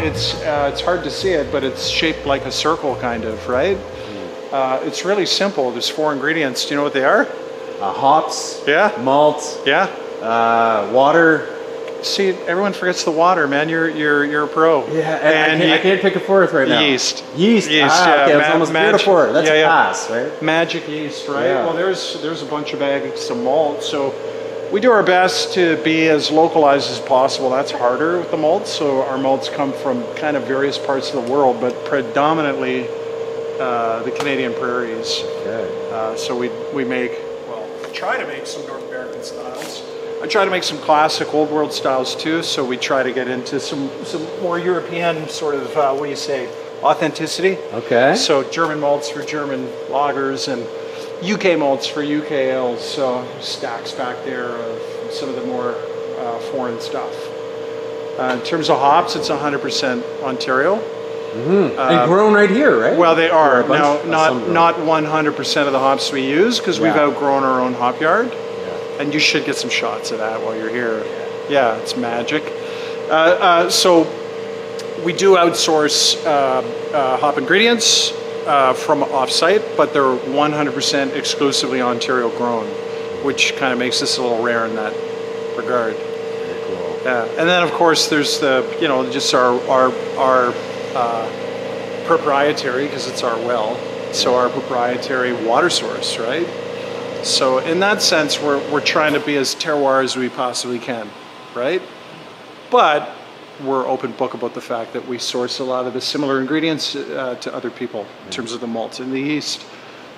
it's hard to see it, but it's shaped like a circle, kind of, right? It's really simple. There's 4 ingredients. Do you know what they are? Hops. Yeah. Malt. Yeah. Water. See, everyone forgets the water, man. You're a pro. Yeah, and I can't pick a 4th right now. Yeast. Yeast. Yeah. Okay, I was almost magic, 3 to 4. That's a pass, right? Magic yeast, right? Yeah. Well, there's a bunch of bags of malt, so we do our best to be as localized as possible. That's harder with the malts. So our malts come from kind of various parts of the world, but predominantly the Canadian prairies. Okay. So we make, well, try to make some North American styles. I try to make some classic old world styles too, so we try to get into some more European sort of, what do you say, authenticity. Okay. So German malts for German lagers and UK malts for UK ales, so stacks back there of some of the more foreign stuff. In terms of hops, it's 100% Ontario. And grown right here, right? Well, they are. Now, not not 100% of the hops we use, because we've outgrown our own hop yard. And you should get some shots of that while you're here. Yeah, it's magic. So we do outsource hop ingredients from off-site, but they're 100% exclusively Ontario grown, which kind of makes us a little rare in that regard. Very cool. Yeah, and then of course there's the, just our proprietary, because it's our well, so our proprietary water source, right? So in that sense, we're trying to be as terroir as we possibly can, right? But we're open book about the fact that we source a lot of the similar ingredients to other people in terms of the malt and the yeast.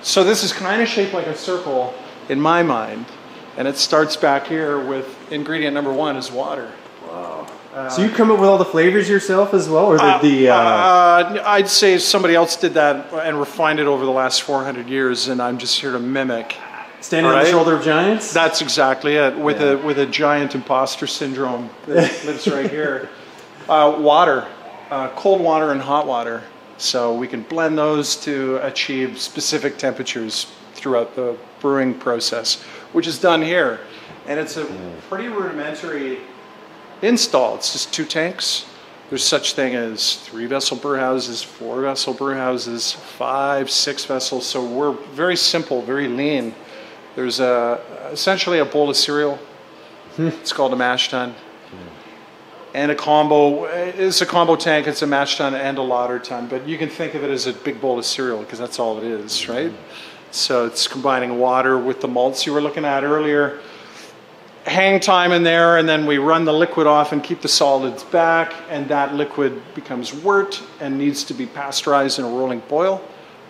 So this is kind of shaped like a circle in my mind, and it starts back here with ingredient number 1 is water. Wow. So you come up with all the flavors yourself as well, or I'd say somebody else did that and refined it over the last 400 years, and I'm just here to mimic. Standing on the shoulder of giants? That's exactly it, with a giant imposter syndrome that lives right here. Water, cold water and hot water. So we can blend those to achieve specific temperatures throughout the brewing process, which is done here. And it's a pretty rudimentary install. It's just 2 tanks. There's such thing as 3-vessel brew houses, 4-vessel brew houses, 5, 6 vessels. So we're very simple, very lean. There's essentially a bowl of cereal. It's called a mash tun. And a combo, it's a combo tank, it's a mash tun and a lauter tun, but you can think of it as a big bowl of cereal because that's all it is, right? So it's combining water with the malts you were looking at earlier. Hang time in there, and then we run the liquid off and keep the solids back, and that liquid becomes wort and needs to be pasteurized in a rolling boil,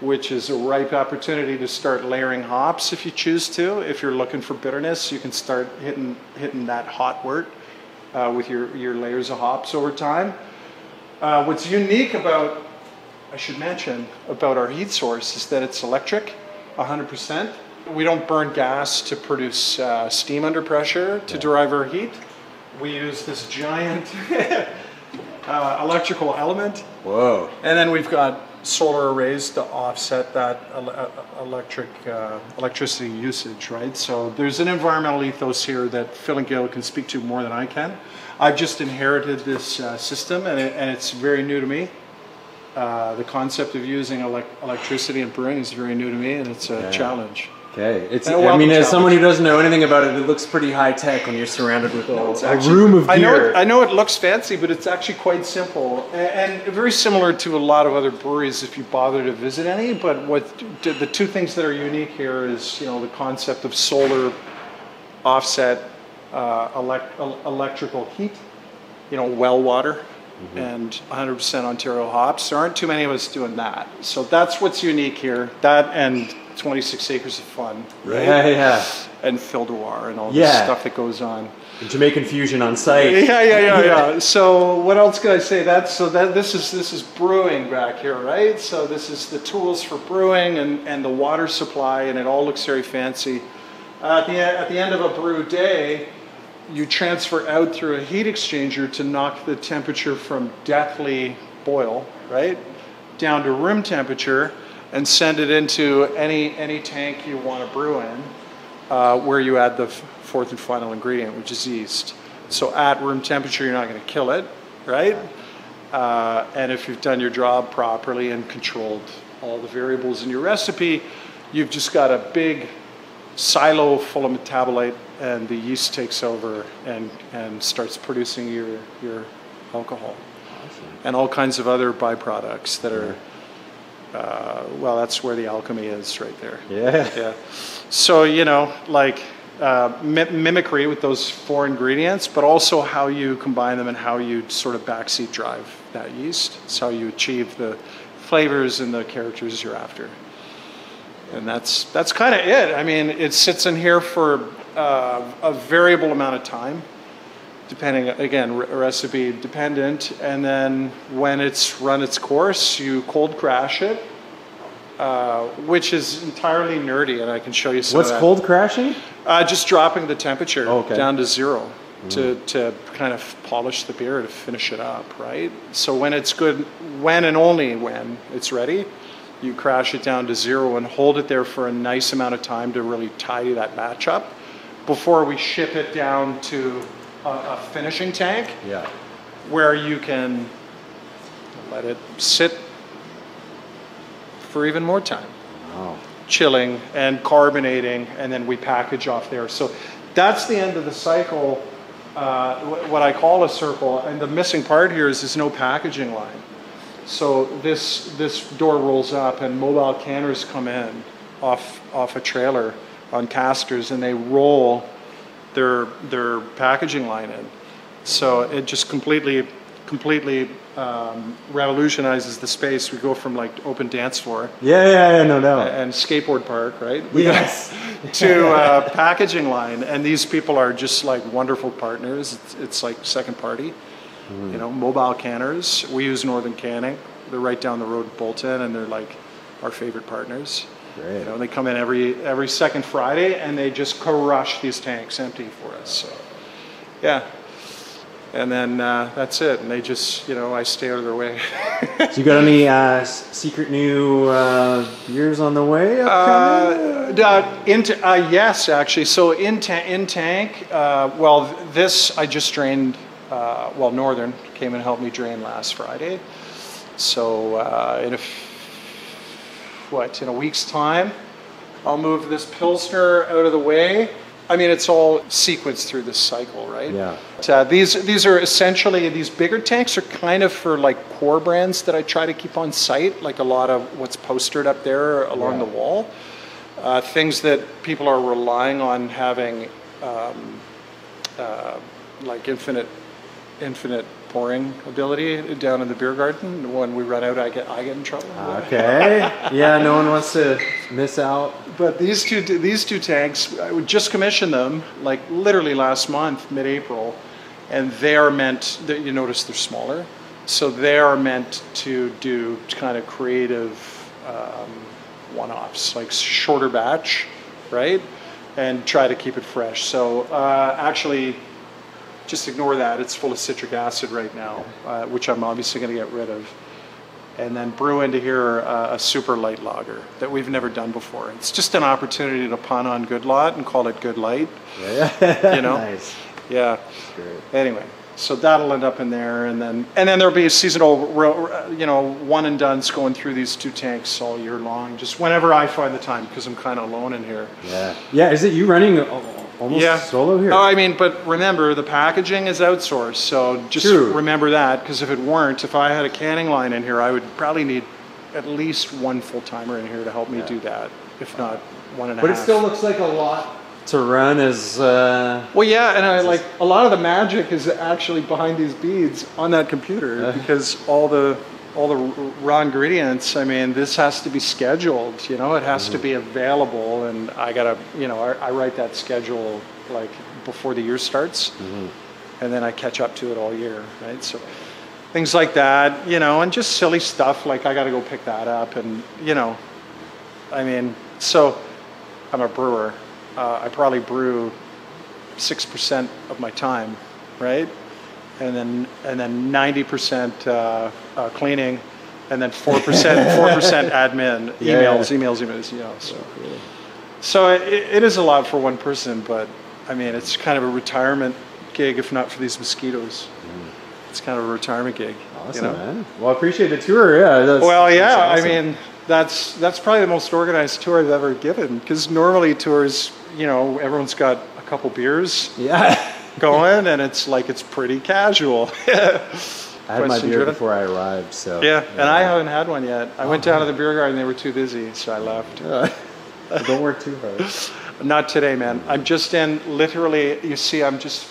which is a ripe opportunity to start layering hops if you choose to. If you're looking for bitterness, you can start hitting that hot wort with your layers of hops over time. What's unique about, I should mention, about our heat source is that it's electric, 100%. We don't burn gas to produce steam under pressure to derive our heat. We use this giant electrical element. Whoa. And then we've got solar arrays to offset that electricity usage, right? So there's an environmental ethos here that Phil and Gail can speak to more than I can. I've just inherited this system, and it's very new to me. The concept of using electricity in brewing is very new to me, and it's a challenge. Okay, I mean, as someone who doesn't know anything about it, it looks pretty high tech when you're surrounded with a room of gear. I know it looks fancy, but it's actually quite simple and very similar to a lot of other breweries if you bother to visit any. But the 2 things that are unique here is, the concept of solar offset electrical heat, well water, and 100% Ontario hops. There aren't too many of us doing that, so that's what's unique here. That and 26 acres of fun, right? Yeah. And Phil DeWar and all this stuff that goes on. And Jamaican fusion on site. Yeah. So what else can I say? This is brewing back here, right? So this is the tools for brewing and the water supply, and it all looks very fancy. At the end of a brew day, you transfer out through a heat exchanger to knock the temperature from deathly boil, right, down to room temperature, and send it into any tank you want to brew in, where you add the 4th and final ingredient, which is yeast. So at room temperature, you're not going to kill it, right? And if you've done your job properly and controlled all the variables in your recipe, you've just got a big silo full of metabolite, and the yeast takes over and starts producing your alcohol. Awesome. And all kinds of other byproducts that are, well, that's where the alchemy is right there. Yeah. So, you know, like mimicry with those 4 ingredients, but also how you combine them and how you sort of backseat drive that yeast. It's how you achieve the flavors and the characters you're after. And that's kind of it. I mean, it sits in here for a variable amount of time, depending, again, recipe dependent. And then when it's run its course, you cold crash it, which is entirely nerdy, and I can show you some of that. What's cold crashing? Just dropping the temperature down to 0 to kind of polish the beer, to finish it up, right? So when it's good, when and only when it's ready, you crash it down to 0 and hold it there for a nice amount of time to really tidy that batch up before we ship it down to a finishing tank, where you can let it sit for even more time. Wow. Chilling and carbonating, and then we package off there. So that's the end of the cycle, what I call a circle. And the missing part here is there's no packaging line. So this door rolls up, and mobile canners come in off a trailer on casters, and they roll their packaging line in. So it just completely revolutionizes the space. We go from like open dance floor, no doubt, and skateboard park, right? Yes, to packaging line, and these people are just like wonderful partners. It's like second party. You know, mobile canners. We use Northern Canning. They're right down the road in Bolton, and they're like our favorite partners. Great. You know, they come in every second Friday, and they just crush these tanks empty for us. So, yeah. And then that's it. And they just, you know, I stay out of their way. So you got any secret new beers on the way upcoming? Yes, actually. So in tank, well, this I just drained. Northern came and helped me drain last Friday. So in a week's time, I'll move this Pilsner out of the way. I mean, it's all sequenced through this cycle, right? Yeah. These are essentially, these bigger tanks are kind of for like core brands that I try to keep on site, like a lot of what's postered up there along the wall. Things that people are relying on having like infinite pouring ability down in the beer garden. When we run out, I get in trouble. Okay. Yeah, no one wants to miss out. But these two tanks, I would just commission them like literally last month, mid-April, and they are meant. You notice they're smaller, so they are meant to do kind of creative one-offs, like shorter batch, right, and try to keep it fresh. So actually. Just ignore that. It's full of citric acid right now, which I'm obviously going to get rid of. And then brew into here a super light lager that we've never done before. It's just an opportunity to pun on Goodlot and call it Good Light. Yeah. You know? Nice. Yeah. Great. Anyway, so that'll end up in there, and then there'll be a seasonal, one and dones going through these two tanks all year long, just whenever I find the time, because I'm kind of alone in here. Yeah. Yeah. Is it you running almost solo here? Oh, I mean, but remember, the packaging is outsourced, so just remember that, because if it weren't, if I had a canning line in here, I would probably need at least one full-timer in here to help me do that, if not one and a half. But it still looks like a lot to run as... Well, yeah, and a lot of the magic is actually behind these beads on that computer, because all the raw ingredients, I mean, this has to be scheduled, you know, it has to be available, and I gotta, I write that schedule like before the year starts, and then I catch up to it all year, right? So things like that, and just silly stuff, like I gotta go pick that up, and, I mean, so I'm a brewer. I probably brew 6% of my time, right? And then 90% cleaning, and then 4% admin, emails. So it is a lot for one person, but I mean, it's kind of a retirement gig, if not for these mosquitoes. It's kind of a retirement gig. Awesome, man. Well, I appreciate the tour. Yeah. That's awesome. I mean, that's probably the most organized tour I've ever given. Because normally tours, you know, everyone's got a couple beers going, and it's like it's pretty casual. I had my beer before I arrived, so. Yeah, and I haven't had one yet. I went down to the beer garden, they were too busy, so I left. Don't work too hard. Not today, man. I'm just in, literally, you see, I'm just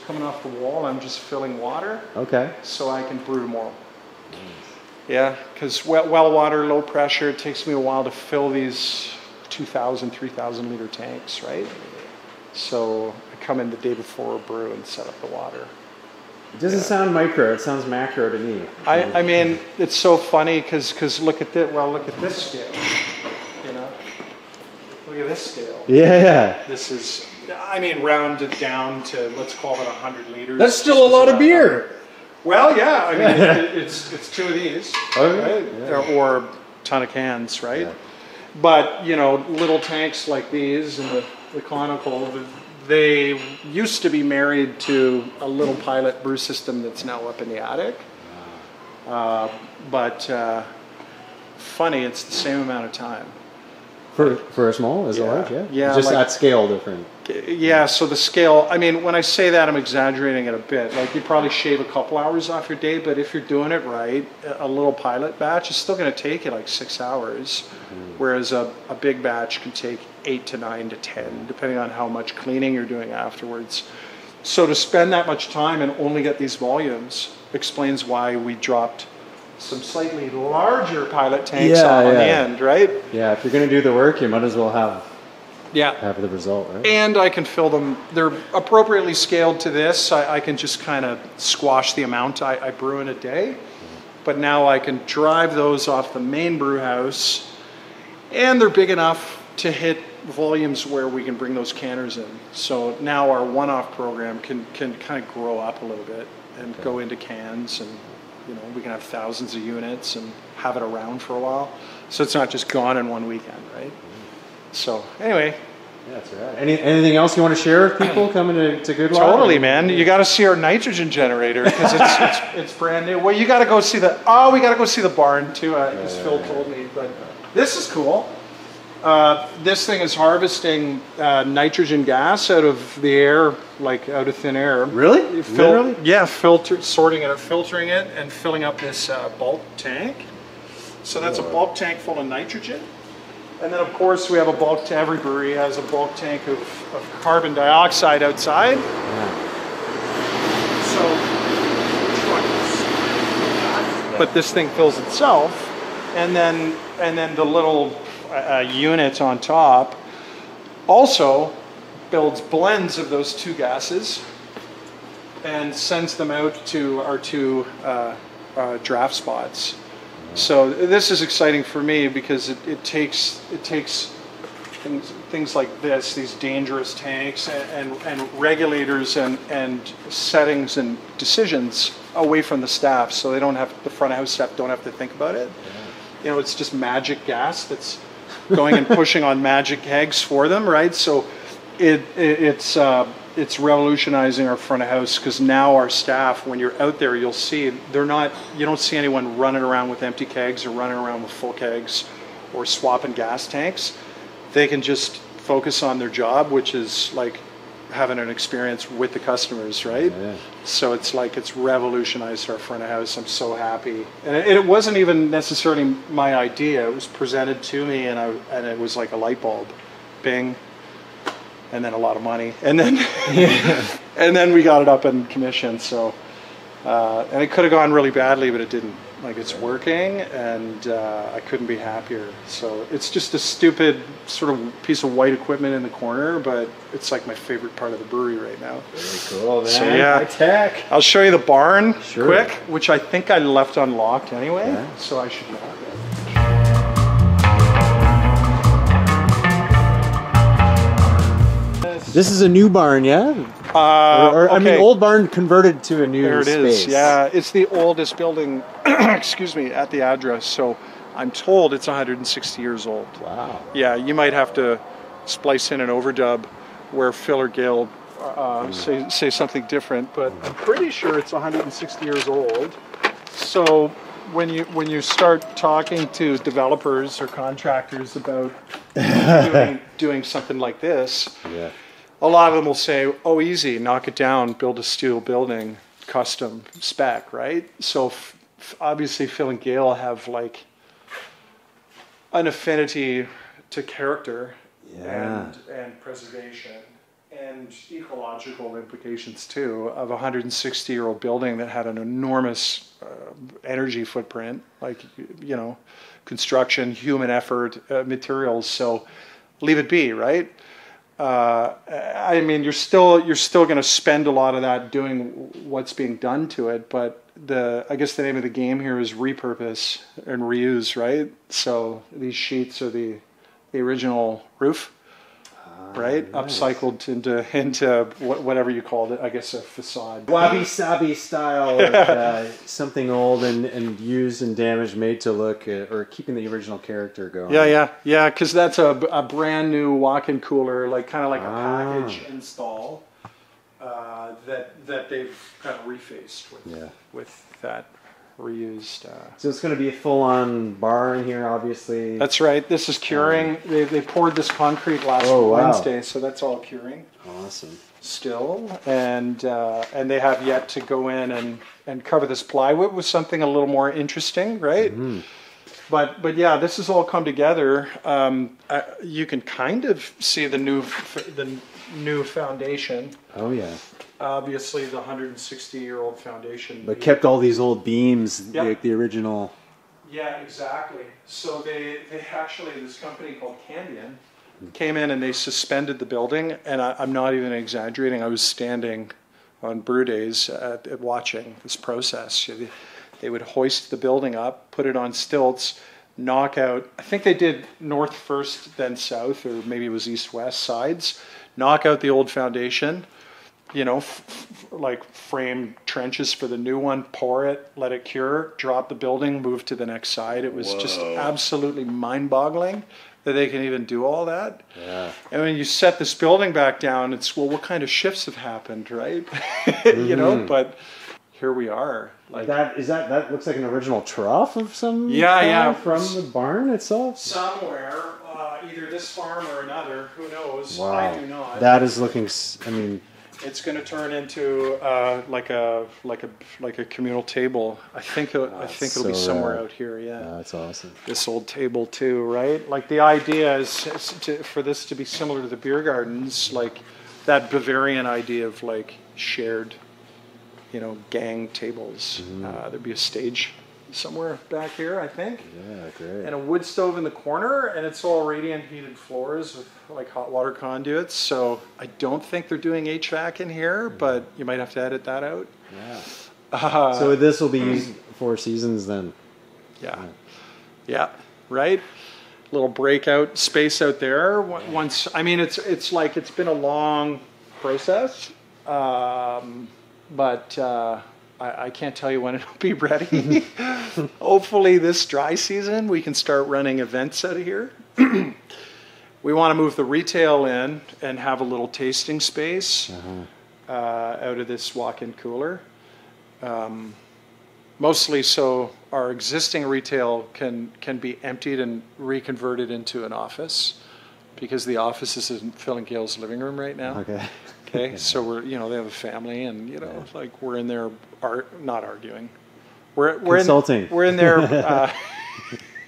coming off the wall, I'm just filling water. Okay. So I can brew tomorrow. Nice. Yeah, because well water, low pressure, it takes me a while to fill these 2,000, 3,000 liter tanks, right? So I come in the day before brew and set up the water. It doesn't sound micro, it sounds macro to me. I mean, it's so funny because look at this, look at this scale, you know? Look at this scale. Yeah. This is, I mean, rounded down to, let's call it 100 liters. That's still a lot of beer. Well, yeah, I mean, it's two of these, right? Yeah. Or a ton of cans, right? Yeah. But, you know, little tanks like these and the conical, they used to be married to a little pilot brew system that's now up in the attic. But funny, it's the same amount of time. For a small, is it large? Yeah. Yeah. Just like, at scale different. Yeah. So the scale. I mean, when I say that, I'm exaggerating it a bit. Like you probably shave a couple hours off your day, but if you're doing it right, a little pilot batch is still going to take you like 6 hours, whereas a big batch can take 8 to 9 to 10, depending on how much cleaning you're doing afterwards. So to spend that much time and only get these volumes explains why we dropped some slightly larger pilot tanks on the end, right? Yeah, if you're going to do the work, you might as well have the result, right? And I can fill them. They're appropriately scaled to this. I can just kind of squash the amount I brew in a day. But now I can drive those off the main brew house, and they're big enough to hit volumes where we can bring those canners in. So now our one-off program can kind of grow up a little bit and go into cans, and you know, we can have thousands of units and have it around for a while. So it's not just gone in one weekend, right? So anyway. Yeah, that's right. Anything else you want to share with people coming to Goodlot? Totally, man. You got to see our nitrogen generator because it's brand new. Well, you got to go see we got to go see the barn too, as Phil told me. But this is cool. This thing is harvesting nitrogen gas out of the air, like out of thin air. Really? Literally? Yeah, sorting it, filtering it, and filling up this bulk tank. So that's a bulk tank full of nitrogen. And then, of course, we have a bulk tank. Every brewery has a bulk tank of carbon dioxide outside. Yeah. So, but this thing fills itself, and then the little unit on top also builds blends of those two gases and sends them out to our two draft spots. So this is exciting for me because it takes things like this, these dangerous tanks and regulators and settings and decisions away from the staff, so they don't have, the front of house staff don't have to think about it. You know, it's just magic gas that's going and pushing on magic kegs for them, right? So it's revolutionizing our front of house, because now our staff, when you're out there, you'll see you don't see anyone running around with empty kegs or running around with full kegs or swapping gas tanks. They can just focus on their job, which is like having an experience with the customers, right? Yeah. So it's like it's revolutionized our front of house. I'm so happy, and it wasn't even necessarily my idea. It was presented to me, and it was like a light bulb, bing. And then a lot of money, and then and then we got it up and commissioned. So and it could have gone really badly, but it didn't. Like, it's working, and I couldn't be happier. So it's just a stupid sort of piece of white equipment in the corner, but it's like my favorite part of the brewery right now. Very cool, man. So yeah, high tech. I'll show you the barn quick, which I think I left unlocked anyway. Yeah. So I should lock it. This is a new barn, yeah? Okay. I mean, old barn converted to a new space. There it is, yeah. It's the oldest building, excuse me, at the address. So I'm told it's 160 years old. Wow. Yeah, you might have to splice in an overdub where Phil or Gail say something different, but I'm pretty sure it's 160 years old. So when you start talking to developers or contractors about doing something like this, a lot of them will say, "Oh, easy, knock it down, build a steel building, custom spec," right? So obviously, Phil and Gail have like an affinity to character and preservation and ecological implications too of a 160-year-old building that had an enormous energy footprint, like, you know, construction, human effort, materials. So leave it be, right? I mean, you're still going to spend a lot of that doing what's being done to it, but I guess the name of the game here is repurpose and reuse, right? So these sheets are the original roof, right? Nice. Upcycled into whatever you called it, I guess a facade. Wabi-sabi style of something old and used and damaged, made to look or keeping the original character going. Yeah, because that's a brand new walk-in cooler, like kind of like a package install that they've kind of refaced with that reused. So it's going to be a full-on barn here, obviously. That's right. This is curing. They poured this concrete last Wednesday, so that's all curing. Awesome. Still, and they have yet to go in and cover this plywood with something a little more interesting, right? Mm-hmm. But yeah, this has all come together. You can kind of see the new foundation. Oh yeah. Obviously, the 160-year-old foundation. But kept all these old beams, like the original. Yeah, exactly. So they actually, this company called Cambion came in and they suspended the building. And I'm not even exaggerating. I was standing on brew days watching this process. They would hoist the building up, put it on stilts, knock out, I think they did north first, then south, or maybe it was east-west sides, knock out the old foundation, you know, like frame trenches for the new one, pour it, let it cure, drop the building, move to the next side. It was just absolutely mind-boggling that they can even do all that. Yeah. And when you set this building back down, it's, well, what kind of shifts have happened, right? You know, but here we are. Like that looks like an original trough of some from the barn itself. Somewhere, either this farm or another, who knows? Wow. I do not. That is looking, I mean, it's going to turn into like a communal table. I think it'll be somewhere out here. Yeah, that's awesome. This old table too, right? Like the idea is for this to be similar to the beer gardens, like that Bavarian idea of like shared, you know, gang tables. There'd be a stage somewhere back here, I think. Yeah, great. And a wood stove in the corner, and it's all radiant heated floors with like hot water conduits. So I don't think they're doing HVAC in here, but you might have to edit that out. Yeah. So this will be used 4 seasons then. Yeah. Right. Little breakout space out there. Once, I mean, it's like it's been a long process, but. I can't tell you when it'll be ready. Hopefully this dry season we can start running events out of here. We want to move the retail in and have a little tasting space out of this walk-in cooler. Mostly so our existing retail can be emptied and reconverted into an office, because the office is in Phil and Gail's living room right now. Okay, so we're, you know, they have a family, and you know, like we're in there, not arguing. We're consulting. We're in there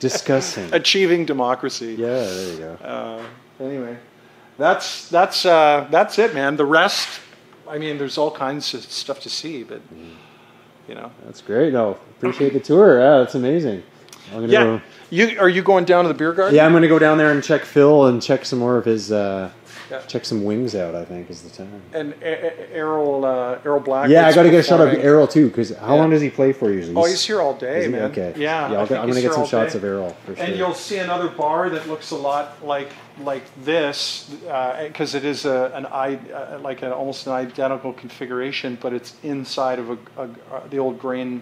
discussing, achieving democracy. Yeah, there you go. Anyway, that's it, man. The rest, I mean, there's all kinds of stuff to see, but you know, that's great. No, appreciate the tour. Yeah, that's amazing. I'm gonna go. Are you going down to the beer garden? Yeah, I'm going to go down there and check Phil and check some more of his. Check some wings out, I think, is the time. And Errol Black. Yeah, I got to get a shot of Errol too, because how long does he play for usually? Oh, he's here all day, man. Okay. Yeah, I'm going to get some shots of Errol for sure. And you'll see another bar that looks a lot like this, because it is almost an identical configuration, but it's inside of the old grain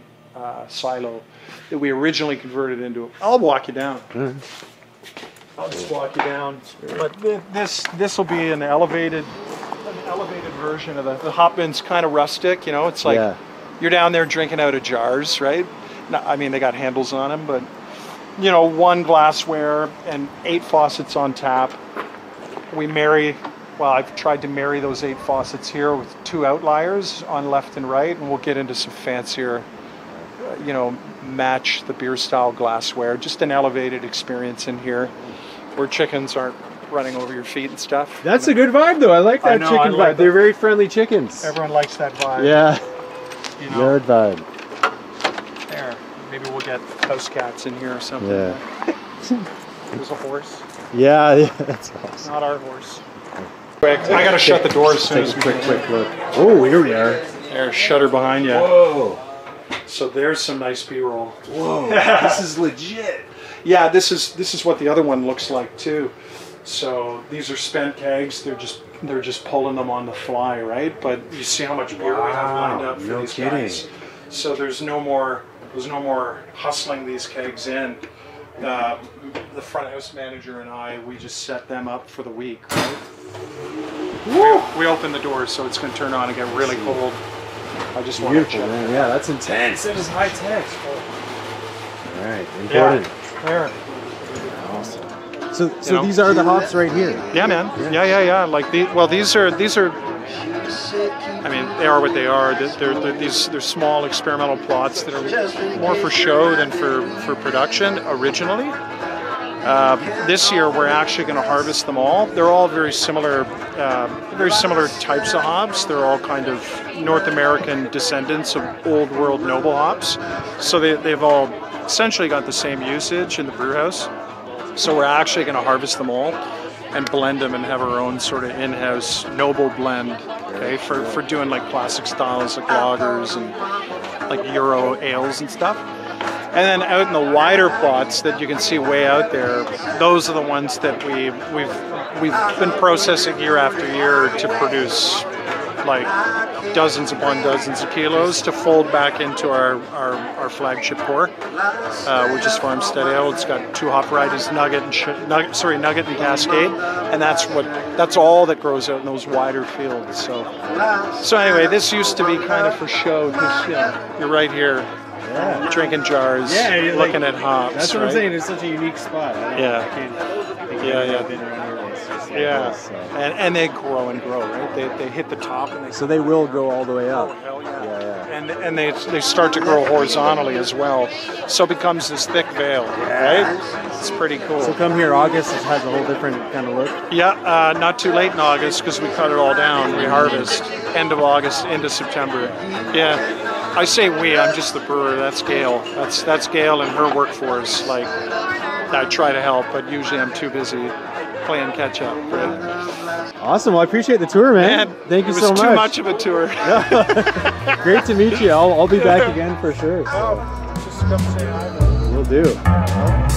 silo that we originally converted into. I'll walk you down. I'll just walk you down. But this will be an elevated version of the hop bin's kind of rustic. You know, it's like you're down there drinking out of jars, right? I mean, they got handles on them, but you know, 1 glassware and 8 faucets on tap. I've tried to marry those 8 faucets here with 2 outliers on left and right, and we'll get into some fancier, you know, match the beer style glassware. Just an elevated experience in here where chickens aren't running over your feet and stuff. That's a good vibe, though. I like that chicken vibe. They're very friendly chickens. Everyone likes that vibe. Yeah. You know, Yard vibe. there. Maybe we'll get house cats in here or something. Yeah. There's a horse. Yeah, that's awesome. Not our horse. Quick. I gotta shut the door as soon as we quick look. Oh, here we are. There, shutter behind you. Whoa. So there's some nice B-roll. Whoa. This is legit. Yeah, this is what the other one looks like too. So these are spent kegs. They're just pulling them on the fly, right? But you see how much beer we have lined up for these guys. So there's no more hustling these kegs in. The front house manager and I, we just set them up for the week, right? We open the door, so it's going to turn on and get really cold. I just want to check. Man. Yeah, that's intense. That is high tech. All right, important. Yeah, there. Awesome. So these are the hops right here. Yeah, man. Yeah. Like these are. I mean, they are what they are. They're small experimental plots that are more for show than for production originally. This year, we're actually going to harvest them all. They're all very similar types of hops. They're all kind of North American descendants of old world noble hops. So they've all essentially got the same usage in the brew house. So we're actually going to harvest them all and blend them and have our own sort of in-house noble blend, okay, for doing like classic styles like lagers and like Euro ales and stuff. And then out in the wider plots that you can see way out there, those are the ones that we've been processing year after year to produce like dozens upon dozens of kilos to fold back into our flagship pour, which is Farmstead Ale. It's got 2 hop varieties, Nugget and Cascade, and that's all that grows out in those wider fields. So anyway, this used to be kind of for show because you're right here. Yeah. Drinking jars, looking at hops. That's what I'm saying. It's such a unique spot. Yeah. And they grow and grow, right? They hit the top and so they will go all the way up. Oh, hell yeah. And they start to grow horizontally as well. So it becomes this thick veil, right? It's pretty cool. So come here, August, it has a whole different kind of look. Yeah, not too late in August because we cut it all down. We harvest end of August into September. Yeah. I say we, I'm just the brewer. That's Gail. That's Gail and her workforce. Like, I try to help, but usually I'm too busy playing catch up. Right? Awesome. Well, I appreciate the tour, man. Thank you so much. It was too much of a tour. Great to meet you. I'll be back again for sure. So. Just come say hi. Will do.